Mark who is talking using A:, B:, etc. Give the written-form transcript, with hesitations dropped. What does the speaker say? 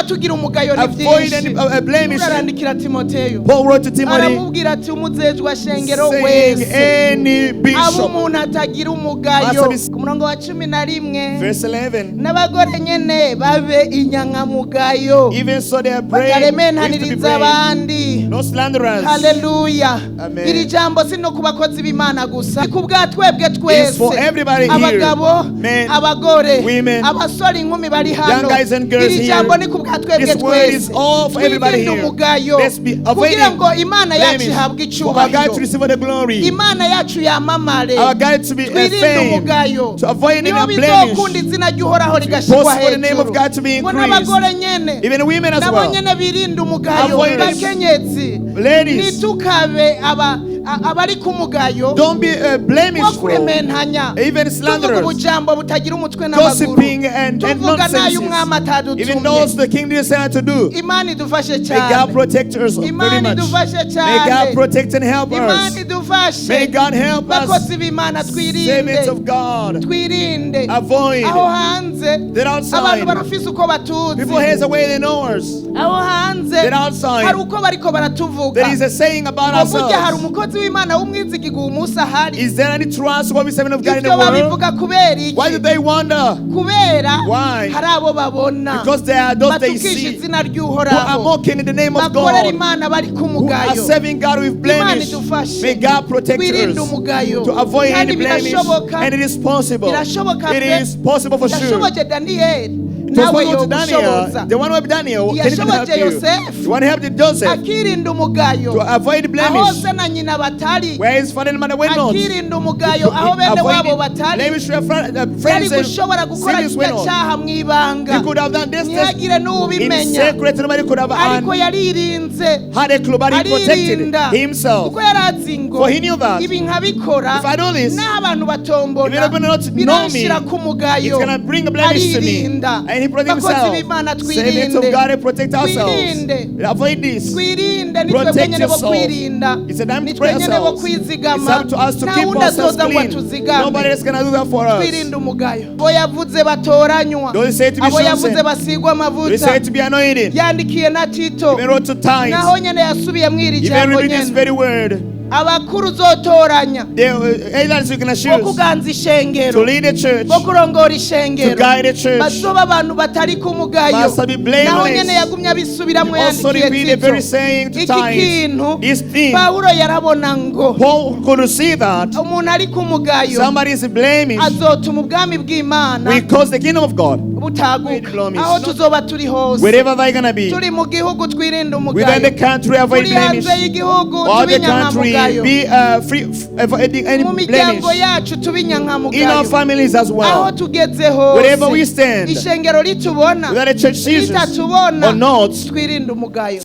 A: bituma tugira umugayo ni
B: avoid
A: byinshi.
B: any blemish.
A: Urarandikira Timoteyo.
B: Paul wrote to Timothy,
A: aramubwira ati umuzejwa shengero
B: saying
A: wese
B: any
A: abo
B: bishop.
A: umuntu atagira umugayo. Ku murongo wa 11
B: Verse 11.
A: n'abagore nyene babe inyankamugayo
B: Even so they are praying.
A: bataremenaniriza abandi.
B: No slanderers.
A: Haleluya.
B: Amen.
A: Iri jambo si no ku bakozi b'Imana gusa, ku bwa twebwe
B: It's
A: twese,
B: for everybody here.
A: abagabo,
B: Men,
A: abagore,
B: women,
A: abasore, inkumi bari
B: young
A: hano.
B: guys and girls
A: Iri
B: here.
A: jambo ni ku bwa twebwe
B: This word is
A: twese.
B: all for everybody
A: Twirinde
B: here.
A: umugayo
B: Let's be
A: kugira
B: avoiding
A: ngo Imana yacu
B: blemish.
A: ihabwe
B: For our God
A: icyubahiro.
B: to receive all the glory.
A: Imana yacu yamamare.
B: Our God to be
A: Twirinde
B: famed.
A: umugayo.
B: To avoid any
A: Niyo
B: blemish.
A: bizokunda izina ry'uhoraho rigashirwa
B: Post for the name of
A: hejuru.
B: God to be
A: Ngo
B: increased.
A: n'abagore nyene
B: Even women as
A: nabo
B: well.
A: nyene birinde umugayo.
B: Avoid it.
A: Bakenyezi
B: Ladies,
A: nitukabe abari ku mugayo
B: don't be
A: wo
B: blemishful.
A: kurementanya.
B: Even
A: Tuvuga
B: slanderers.
A: ubujambo butagira umutwe n'amaguru.
B: Gossiping and
A: Tuvuga nayo umwami
B: nonsense. Even those
A: atadutumye.
B: the king decided to do.
A: Imana idufashe
B: May God
A: cyane.
B: protect us very
A: Imana
B: much.
A: idufashe
B: May God
A: cyane.
B: protect and help
A: Imana
B: us. May
A: idufashe.
B: God help us.
A: Bakozi b'Imana
B: Servants of
A: twirinde.
B: God.
A: Twirinde.
B: Avoid
A: Aho hanze
B: that
A: abantu
B: outside.
A: barafise uko batuzi.
B: People has a way they know us.
A: Aho hanze
B: That outside.
A: hari uko bariko baratuvuga.
B: There is a saying about
A: ngo burya hari
B: ourselves.
A: umukozi w'Imana w'umwizigirwa umunsi ahari.
B: Is there any trust what we servant of God in the
A: Ibyo
B: world?
A: babivuga kubera iki?
B: Why do they wonder?
A: Kubera
B: Why?
A: hari abo babona
B: Because there are those they
A: batukisha
B: see
A: izina
B: who are
A: ry'uhoraho
B: mocking in the name of
A: bakorera
B: God,
A: Imana bari ku
B: who are
A: mugayo.
B: serving God with
A: Imana
B: blemish.
A: idufashe.
B: May God protect
A: Twirinde
B: us
A: umugayo.
B: to avoid
A: Kandi
B: any blemish,
A: birashoboka.
B: and it is possible.
A: Birashoboka
B: It
A: pe.
B: is possible for sure.
A: Yashoboje Daniyeli
B: It was
A: nawe
B: possible to Daniel.
A: yogushoboza.
B: The one who helped Daniel can even help
A: Yashoboje
B: you.
A: Yosefu.
B: The one who helped Joseph
A: akirinda umugayo
B: to avoid
A: aho
B: blemish.
A: se na nyina batari.
B: Where his father and mother went not.
A: Akirinda umugayo aho bene wabo batari.
B: blemish where
A: Yari
B: friends and
A: gushobora gukora
B: siblings went
A: kiriya
B: on.
A: cyaha mu ibanga.
B: He could have done this
A: Ntihagire
B: in
A: n'ubimenya.
B: secret. Nobody could have
A: Ariko yaririnze.
B: had a clue, but he protected
A: Aririnda.
B: himself.
A: Kuko yari azi ngo
B: For he knew that
A: ibi nkabikora
B: if I do this,
A: n'abantu
B: if
A: batombona
B: you're not know me,
A: biranshira ku
B: it's
A: mugayo.
B: gonna bring a blemish to me.
A: Aririnda.
B: And he protected
A: Bakozi
B: himself.
A: b'Imana
B: Servants of
A: twirinde.
B: God and protect ourselves.
A: Twirinde.
B: Avoid this.
A: Twirinde ni
B: Protect
A: twebwe nyene bo
B: yourself.
A: kwirinda.
B: It's a time
A: Ni
B: to pray
A: twe nyene bo
B: ourselves. It's
A: kwizigama.
B: up to us to
A: Nta
B: keep
A: wundi
B: ourselves
A: azoza ngo
B: clean.
A: atuzigame.
B: Nobody else gonna do that for us.
A: Twirinde umugayo. Abo yavuze batoranywa.
B: Those say to be
A: Abo yavuze
B: chosen.
A: basigwa
B: They say
A: amavuta.
B: to be anointed.
A: Yandikiye na Tito.
B: Even wrote to tithes.
A: Naho nyene yasubiye mwiri
B: Even
A: jambo
B: reading this
A: nyene.
B: very word.
A: Abakuru uzotoranya.
B: The elders you can
A: Bo
B: choose
A: kuganza
B: to
A: ishengero.
B: lead the church,
A: Bo kurongora
B: to
A: ishengero.
B: guide the church.
A: Bazoba abantu batari ku mugayo.
B: Must be blameless.
A: Naho nyene yagumye abisubiramwo
B: Also repeat the
A: yandikiye
B: very
A: Tito.
B: saying to
A: Iki
B: tithes.
A: kintu
B: This thing,
A: Pawulo yarabona ngo
B: Paul could see that
A: umuntu ari ku mugayo
B: somebody is blaming.
A: azotuma ubwami bw'Imana
B: We cause the kingdom of God.
A: butaguka.
B: Blemish.
A: Aho tuzoba turi hose.
B: Wherever they're gonna be.
A: Turi mu gihugu twirinde
B: Within the
A: umugayo.
B: country, avoid
A: Turi
B: blemish.
A: hanze y'igihugu
B: All the country,
A: tubinyankamugayo.
B: be free, avoiding any
A: Mu
B: blemish.
A: miryango yacu
B: In our
A: tubinyankamugayo.
B: families as
A: Aho
B: well.
A: tugeze hose.
B: Wherever we stand,
A: Ishengero ritubona.
B: whether the church sees us
A: Ritatubona.
B: or not,
A: Twirinde umugayo.